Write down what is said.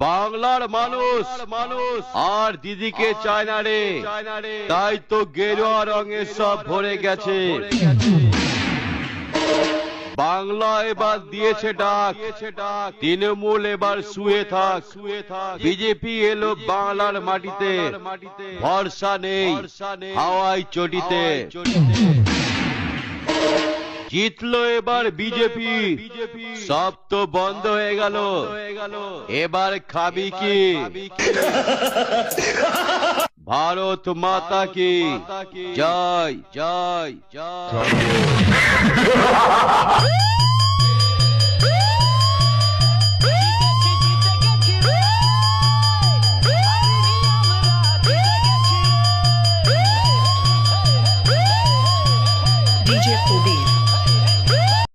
বাংলার মানুষ আর দিদিকে চায় না রে, তাই তো গেরুয়া রঙে সব ভরে গেছে। বাংলা এবার দিয়েছে ডাক, তৃণমূল এবার শুয়ে থাক। বিজেপি এলো বাংলার মাটিতে, ভরসা নেই হাওয়ায় চটিতে। জিতলো এবার বিজেপি, সব তো বন্ধ হয়ে গেল, এবার খাবি কি? ভারত মাতা কি জয় জয় জয়।